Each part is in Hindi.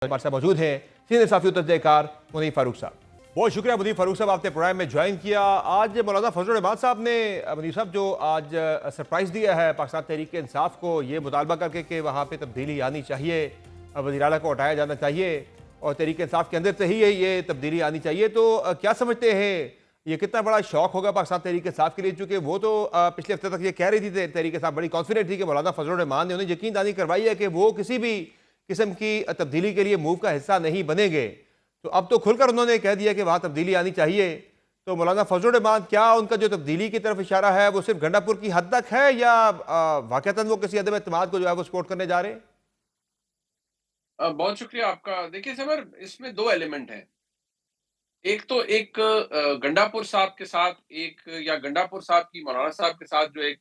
हमारे साथ मौजूद हैं सीनियर साफी तजज़ेकार मुनीफ फारूक साहब। बहुत शुक्रिया मुनीफ फारूक साहब, आपने प्रोग्राम में ज्वाइन किया। आज मौलाना फजल रहमान साहब ने मुनीफ साहब जो आज सरप्राइज़ दिया है पाकिस्तान तहरीक इंसाफ को, ये मुतालबा करके कि वहाँ पे तब्दीली आनी चाहिए, वज़ीर आला को हटाया जाना चाहिए और तहरीक इंसाफ के अंदर से ही ये तब्दीली आनी चाहिए। तो क्या समझते हैं ये कितना बड़ा शौक होगा पाकिस्तान तहरीक इंसाफ के लिए? चूँकि वो तो पिछले हफ्ते तक ये कह रही थी तहरीक इंसाफ, बड़ी कॉन्फिडेंट थी कि मौलाना फजल रहमान ने उन्हें यकीन दहानी करवाई है कि वो किसी भी किस्म की तब्दीली के लिए मूव का हिस्सा नहीं बनेंगे। तो अब तो खुलकर उन्होंने कह दिया कि वहाँ तब्दीली आनी चाहिए। तो मौलाना फजल रहमान, क्या उनका जो तब्दीली की तरफ इशारा है वो सिर्फ गंडापुर की हद तक है या वाकईतन वो किसी अदम एतमाद को जो है वो सपोर्ट करने जा रहे हैं? बहुत शुक्रिया आपका। देखिए समर, इसमें 2 एलिमेंट हैं। एक तो गंडापुर साहब के साथ एक या गंडापुर साहब की मौलाना साहब के साथ जो एक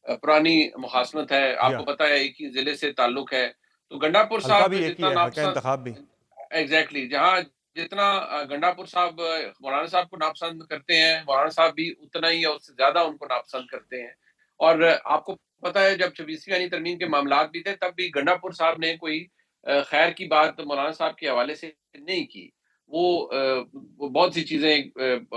पुरानी मुखासमत है, जी आपको हाँ। पता है एक ही ज़िले से ताल्लुक है। तो गंडापुर हल्का साहब भी एक ही जितना है, हल्का नापसंद इंतखाब भी। एग्ज़ैक्टली जहाँ जितना गंडापुर साहब मौलाना साहब को नापसंद करते हैं, मौलाना साहब भी उतना ही या उससे ज़्यादा उनको नापसंद करते हैं। और आपको पता है जब 26वीं आईनी तरमीम के मामलात भी थे, तब भी गंडापुर साहब ने कोई खैर की बात मौलाना साहब के हवाले से नहीं की। वो बहुत सी चीज़ें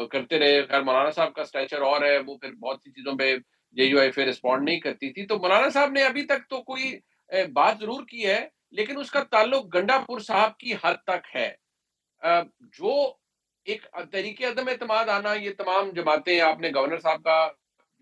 करते रहे। खैर मौलाना साहब का स्टैचर और है, वो फिर बहुत सी चीज़ों पे जेयूआईफे रिस्पॉन्ड नहीं करती थी। तो मौलाना साहब ने अभी तक तो कोई बात ज़रूर की है, लेकिन उसका ताल्लुक गंडापुर साहब की हद तक है। जो एक तरीके अदम एतमाद आना, ये तमाम जमातें, आपने गवर्नर साहब का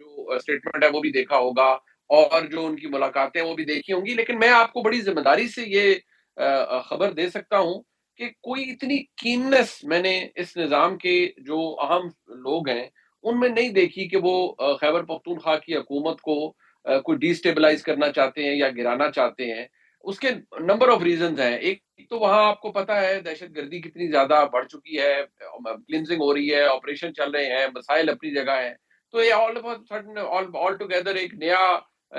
जो स्टेटमेंट है वो भी देखा होगा और जो उनकी मुलाकातें हैं वो भी देखी होंगी। लेकिन मैं आपको बड़ी ज़िम्मेदारी से ये खबर दे सकता हूँ कि कोई इतनी कीननेस मैंने इस निज़ाम के जो अहम लोग हैं, उनमें नहीं देखी कि वो खैबर पख्तूनख्वा की हुकूमत को कोई डिस्टेबलाइज़ करना चाहते हैं या गिराना चाहते हैं। उसके नंबर ऑफ रीज़न्स हैं। एक तो वहाँ आपको पता है दहशतगर्दी कितनी ज़्यादा बढ़ चुकी है, क्लींजिंग हो रही है, ऑपरेशन चल रहे हैं, मसाइल अपनी जगह हैं। तो ये all of a sudden all all together एक नया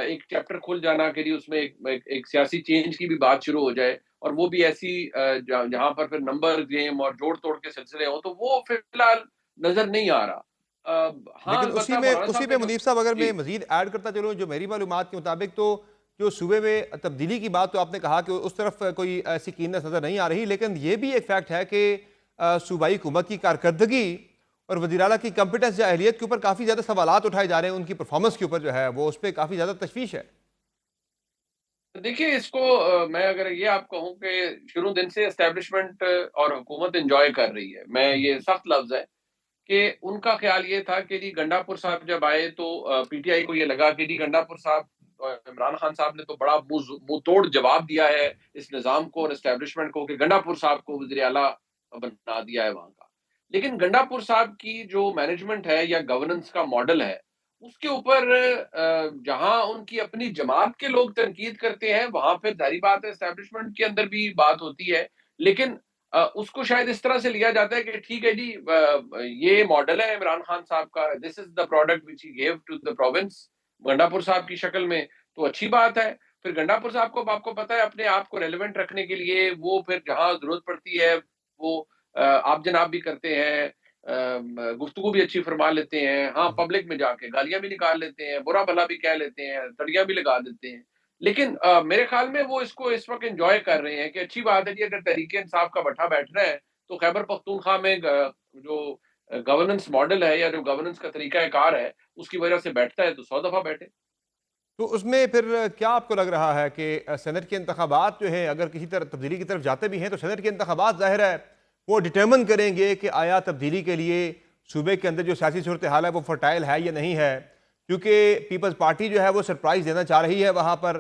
एक चैप्टर खुल जाना कि जी उसमें एक सियासी चेंज की भी बात शुरू हो जाए और वो भी ऐसी जहाँ पर फिर नंबर गेम और जोड़-तोड़ के सिलसिले हों, तो वो फिलहाल नज़र नहीं आ रहा। हाँ, लेकिन अलबत्ता मौलाना उसी साहब पे ने जो मुनीफ साहब, अगर मैं जी। मजीद ऐड करता चलूँ, जो मेरी मालूमात के मुताबिक तो जो सूबे में तब्दीली की बात तो आपने कहा कि उस तरफ कोई ऐसी कीनत नजर नहीं आ रही, लेकिन ये भी एक फैक्ट है कि सूबाई हुकूमत की कारकर्दगी और वज़ीर आला की कॉम्पिटेंस या अहलियत के ऊपर काफ़ी ज़्यादा सवालात उठाए जा रहे हैं, उनकी परफॉर्मेंस के ऊपर जो है वो उस पर काफ़ी ज़्यादा तशवीश है। देखिए इसको मैं अगर ये आप कहूँ कि शुरू दिन से एस्टेब्लिशमेंट और हुकूमत एन्जॉय कर रही है। मैं ये सख्त लफ्ज़ है कि उनका ख़्याल ये था कि जी गंडापुर साहब जब आए तो पीटीआई को ये लगा कि जी गंडापुर साहब इमरान खान साहब ने तो बड़ा मुँह-तोड़ जवाब दिया है इस निज़ाम को और एस्टेब्लिशमेंट को कि गंडापुर साहब को वज़ीर आला बना दिया है वहाँ का। लेकिन गंडापुर साहब की जो मैनेजमेंट है या गवर्नेंस का मॉडल है, उसके ऊपर जहाँ उनकी अपनी जमात के लोग तनकीद करते हैं, वहाँ फिर ज़ाहिर बात है एस्टेब्लिशमेंट के अंदर भी बात होती है। लेकिन उसको शायद इस तरह से लिया जाता है कि ठीक है जी, ये मॉडल है इमरान खान साहब का, this is the product which he give to the province Gandapur साहब की शक्ल में, तो अच्छी बात है। फिर गंडापुर साहब को आपको पता है अपने आप को रेलेवेंट रखने के लिए वो फिर जहाँ ज़रूरत पड़ती है, वो आप जनाब भी करते हैं, गुफ्तगू भी अच्छी फरमा लेते हैं। हाँ, पब्लिक में जाके गालियाँ भी निकाल लेते हैं, बुरा-भला भी कह लेते हैं, तड़ियाँ भी लगा देते हैं। लेकिन मेरे ख़्याल में वो इसको इस वक़्त एन्जॉय कर रहे हैं कि अच्छी बात है जी, अगर तहरीक-ए-इंसाफ का भट्ठा बैठ रहा है, तो खैबर पख्तूनख्वा में जो गवर्नेंस मॉडल है या जो गवर्नेंस का तरीक़ा-ए-कार है, उसकी वजह से बैठता है, तो 100 दफ़ा बैठे। तो उसमें फिर क्या आपको लग रहा है कि सेनेट के इंतखाबात जो है अगर किसी तरह तब्दीली की तरफ जाते भी हैं, तो सेनेट के इंतखाबात ज़ाहिर है वो डिटर्मन करेंगे कि आया तब्दीली के लिए सूबे के अंदर जो सियासी सूरत हाल है वो फर्टाइल है या नहीं है। क्योंकि पीपल्स पार्टी जो है वो सरप्राइज़ देना चाह रही है वहाँ पर।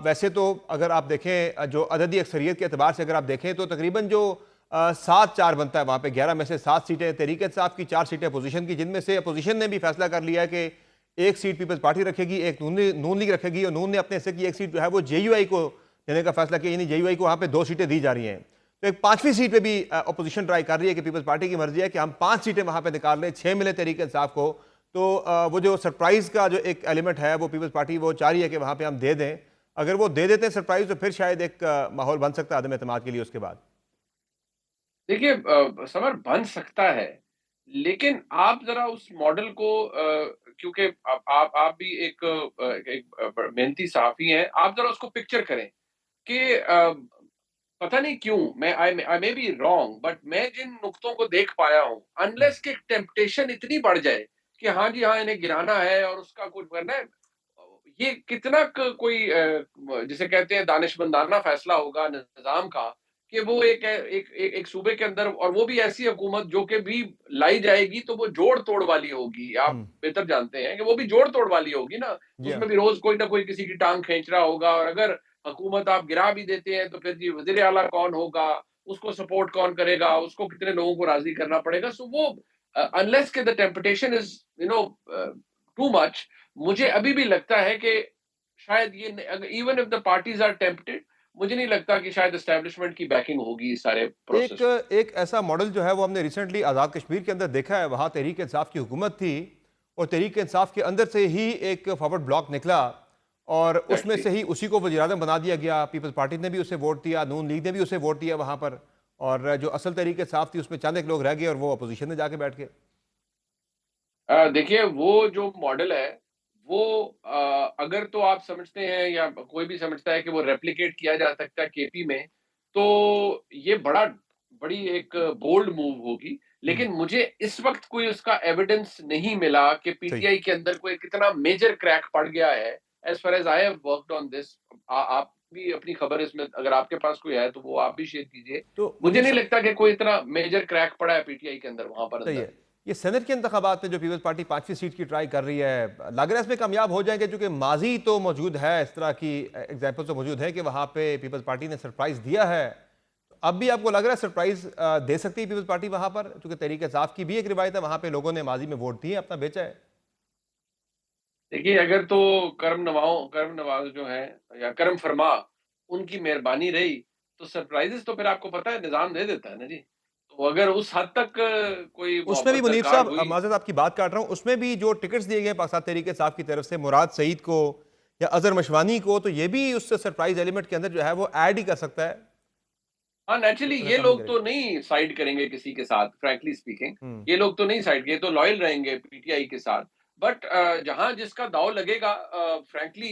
वैसे तो अगर आप देखें जो अददी अक्सरियत के अतबार से अगर आप देखें तो तकरीबन जो 7-4 बनता है वहाँ पे, 11 में से 7 सीटें तहरीक इंसाफ की, 4 सीटें अपोजिशन की, जिनमें से अपोजिशन ने भी फैसला कर लिया है कि एक सीट पीपल्स पार्टी रखेगी, एक नून लीग रखेगी और नून ने अपने हिस्से की एक सीट जो है वो जेयूआई को देने का फैसला किया, यानी जेयूआई को वहाँ पे 2 सीटें दी जा रही हैं। तो एक 5वीं सीट पे भी अपोजिशन ट्राई कर रही है कि पीपल्स पार्टी की मर्जी है कि हम 5 सीटें वहाँ पे निकाल लें, 6 मिले तहरीक इंसाफ को। तो वो जो सरप्राइज़ का जो एक एलिमेंट है वो पीपल्स पार्टी वो चाह रही है कि वहाँ पे हम दे दें। अगर वो दे देते हैं सरप्राइज़, तो फिर शायद एक माहौल बन सकता है अदम एतमाद के लिए उसके बाद। देखिए समर बन सकता है, लेकिन आप ज़रा उस मॉडल को क्योंकि आप भी एक मेहनती सहाफ़ी हैं, आप ज़रा उसको पिक्चर करें कि पता नहीं क्यों, मैं आई मे बी रॉन्ग, बट मैं जिन नुक्तों को देख पाया हूँ, हम्म, अनलेस कि टेम्पटेशन इतनी बढ़ जाए कि हाँ जी, हाँ, इन्हें गिराना है और उसका कुछ करना है, ये कितना कोई जिसे कहते हैं दानिशमंदाना फैसला होगा निजाम का कि वो एक सूबे के अंदर, और वो भी ऐसी हुकूमत जो कि भी लाई जाएगी तो वो जोड़ तोड़ वाली होगी। आप हम्म, बेहतर जानते हैं कि वो भी जोड़ तोड़ वाली होगी ना, जी हाँ, उसमें भी रोज कोई ना कोई किसी की टांग खींच रहा होगा, और अगर हुकूमत आप गिरा भी देते हैं तो फिर जी वजीर आला कौन होगा, उसको सपोर्ट कौन करेगा, उसको कितने लोगों को राजी करना पड़ेगा। सो वो अनलेस के the temptation is too much, मुझे अभी भी लगता है कि शायद ये, even if the parties are tempted, मुझे नहीं लगता कि शायद एस्टेब्लिशमेंट की बैकिंग होगी इस सारे एक प्रोसेस में। एक ऐसा मॉडल जो है वो हमने रिसेंटली आज़ाद कश्मीर के अंदर देखा है। वहाँ तहरीक इंसाफ की हुकूमत थी और तहरीक इंसाफ के अंदर से ही एक फॉरवर्ड ब्लॉक निकला और उसमें एग्जैक्टली। से ही उसी को वज़ीर आज़म बना दिया गया। पीपल्स पार्टी ने भी उसे वोट दिया, नून लीग ने भी उसे वोट दिया वहाँ पर। और जो असल तहरीक इंसाफ थी उसमें चंद एक लोग रह गए और वो अपोजिशन में जाके बैठ गए। देखिए वो जो मॉडल है, वो अगर तो आप समझते हैं या कोई भी समझता है कि वो रेप्लिकेट किया जा सकता है केपी में, तो ये बड़ी एक बोल्ड मूव होगी। हम्म, लेकिन मुझे इस वक्त कोई उसका एविडेंस नहीं मिला कि सही। पीटीआई के अंदर कोई कितना मेजर क्रैक पड़ गया है। As far as I have worked on this, आप भी अपनी खबर इसमें अगर आपके पास कोई है तो वो आप भी शेयर कीजिए। तो मुझे मुनीर नहीं साहब, लगता कि कोई इतना मेजर क्रैक पड़ा है पीटीआई के अंदर, वहां पर सही अंदर। है। ये सेनेट के इंतखाबात में जो पीपल्स पार्टी 5वीं सीट की ट्राई कर रही है, लग रहा है इसमें कामयाब हो जाएंगे? क्योंकि माजी तो मौजूद है, इस तरह की एग्जाम्पल तो मौजूद है कि वहां पे पीपल्स पार्टी ने सरप्राइज दिया है। तो अब भी आपको लग रहा है सरप्राइज दे सकती है पीपल्स पार्टी वहां पर? क्योंकि तहरीक इंसाफ की भी एक रिवायत है, वहां पे लोगों ने माजी में वोट दिए, अपना बेचा है। देखिए, अगर तो कर्म नवाज जो है या कर्म फरमा, उनकी मेहरबानी रही, तो सरप्राइजेस तो फिर आपको पता है निजाम दे देता है ना जी। तो अगर उस हद तक कोई उसमें भी मोहब्बत मुनीर दरकार साहब, हुई। माजरत आपकी बात काट रहा हूं, उसमें भी जो टिकट्स दिए गए पाकिस्तान तहरीक इंसाफ की तरफ से मुराद सईद को या अजहर मशवानी को, तो ये भी उस सरप्राइज एलिमेंट के अंदर जो है वो ऐड ही कर सकता है, हाँ, नेचुरली उसमें ये कम नहीं लोग करेगा। तो नहीं साइड करेंगे किसी के साथ, फ्रैंकली स्पीकिंग। हम्म, ये लोग तो नहीं साइड, ये तो लॉयल रहेंगे पीटीआई के साथ। बट जहां जिसका दांव लगेगा, फ्रैंकली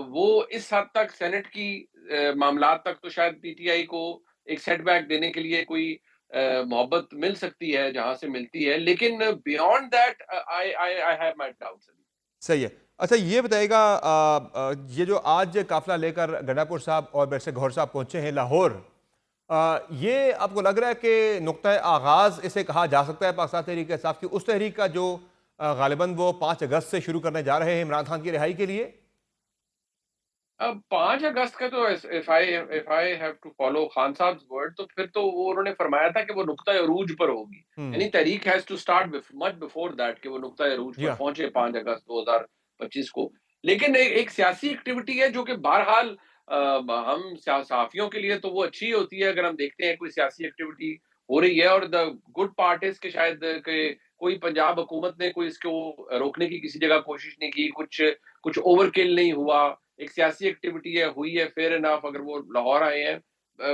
वो इस हद तक सेनेट की मामलात तक तो शायद पीटीआई को एक सेटबैक देने के लिए कोई मोहब्बत मिल सकती है जहां से मिलती है, लेकिन beyond that I I I have my doubts. सही है। अच्छा ये बताइएगा, ये जो आज काफिला लेकर गंडापुर साहब और बैरिस्टर गौहर साहब पहुंचे हैं लाहौर, ये आपको लग रहा है कि नुक्ता आगाज इसे कहा जा सकता है पाकिस्तान तहरीक इंसाफ की, उस तहरीक का जो गालिबन वो 5 अगस्त से शुरू करने जा रहे हैं इमरान खान की रिहाई के लिए? अब 5 अगस्त का तो if I have to follow Khan साहब वर्ड, तो फिर तो वो उन्होंने फरमाया था कि वो नुक्ता अरूज पर होगी। हम्म, यानी तहरीक has to start much before that कि वो नुक्ता अरूज जी पर हाँ, पहुंचे 5 अगस्त 2025 को। लेकिन एक सियासी एक्टिविटी है जो कि बहरहाल हम सहाफियों के लिए तो वो अच्छी होती है अगर हम देखते हैं कोई सियासी एक्टिविटी हो रही है। और द गुड पार्ट इज कि शायद के कोई पंजाब हुकूमत ने कोई इसको रोकने की किसी जगह कोशिश नहीं की, कुछ कुछ ओवरकिल नहीं हुआ। एक सियासी एक्टिविटी है, हुई है, फेयर इनफ। अगर वो लाहौर आए हैं,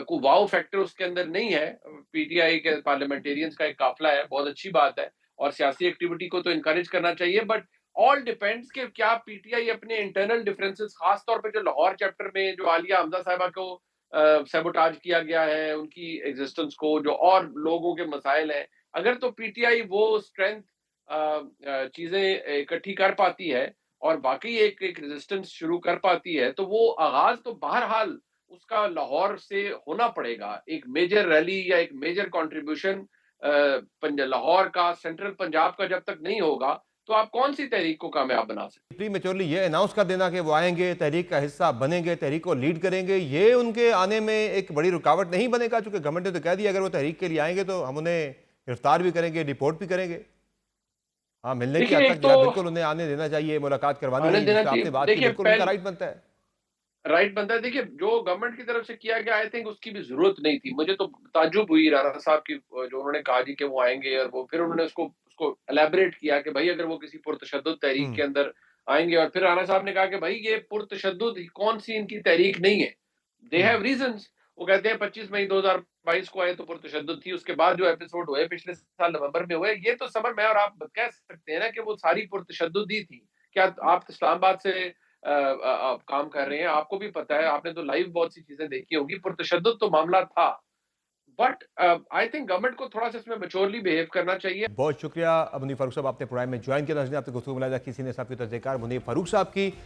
कोई वाओ फैक्टर उसके अंदर नहीं है। पीटीआई के पार्लियामेंटेरियंस का एक काफिला है, बहुत अच्छी बात है, और सियासी एक्टिविटी को तो इनकरेज करना चाहिए। बट ऑल डिपेंड्स कि क्या पीटीआई अपने इंटरनल डिफरेंसेस, खास तौर पे जो लाहौर चैप्टर में जो आलिया हमजा साहिबा को सैबोटाज किया गया है, उनकी एग्जिस्टेंस को, जो और लोगों के मसाइल हैं, अगर तो पीटीआई वो स्ट्रेंथ चीजें इकट्ठी कर पाती है और बाकी एक एक रेजिस्टेंस शुरू कर पाती है, तो वो आगाज तो बहरहाल उसका लाहौर से होना पड़ेगा। एक मेजर रैली या एक मेजर कंट्रीब्यूशन लाहौर का, सेंट्रल पंजाब का जब तक नहीं होगा, तो आप कौन सी तहरीक को कामयाब बना सकते। प्री मेच्योरली ये अनाउंस कर देना कि वो आएंगे, तहरीक का हिस्सा बनेंगे, तहरीक को लीड करेंगे, ये उनके आने में एक बड़ी रुकावट नहीं बनेगा? चूंकि गवर्नमेंट ने तो कह दिया अगर वो तहरीक के लिए आएंगे तो हम उन्हें गिरफ्तार भी करेंगे, डिपोर्ट भी करेंगे। हाँ, मिलने की हद देखिए, तक एक जो तो है बिल्कुल उन्हें आने देना चाहिए, मुलाकात करवानी आने है, जिस देना पर चाहिए। आपने बात की, देखिए, बिल्कुल उनका पहले राइट बनता है। राइट बनता है। देखिए, जो गवर्नमेंट की तरफ से किया गया, आई थिंक उसकी भी जरूरत नहीं थी। मुझे तो ताज्जुब हुई राणा साहब की, जो उन्होंने कहा जी कि वो आएंगे, और वो फिर उन्होंने उसको उसको एलैबोरेट किया कि भाई अगर वो किसी पुरतशद्दुद तहरीक हम्म, के अंदर आएंगे, और फिर राणा साहब ने कहा कि भाई ये पुरतशद्दुद कौन सी इनकी तहरीक नहीं है, दे हम्म, हैव रीजंस। वो कहते हैं 25 मई 2022 को आए तो पुरतशद्दुद थी, उसके बाद जो एपिसोड हुए पिछले साल नवंबर में हुए, ये तो समझ में, और आप कह सकते हैं ना कि वो सारी पुरतशद्दुद ही थी। क्या आप इस्लामाबाद से काम कर रहे हैं। आपको भी पता है, आपने तो लाइव बहुत सी चीज़ें देखी होंगी, पुरतशद्दुद तो मामला था। बट आई थिंक गवर्नमेंट को थोड़ा-सा इसमें मैच्योरली बिहेव करना चाहिए। बहुत शुक्रिया मुनीब फारूक साहब, आपने प्रोग्राम में ज्वाइन किया। आपने गुफ्तगू मिला किसी ने साहब की तर्ज़ कार मुनीब फारूक साहब की।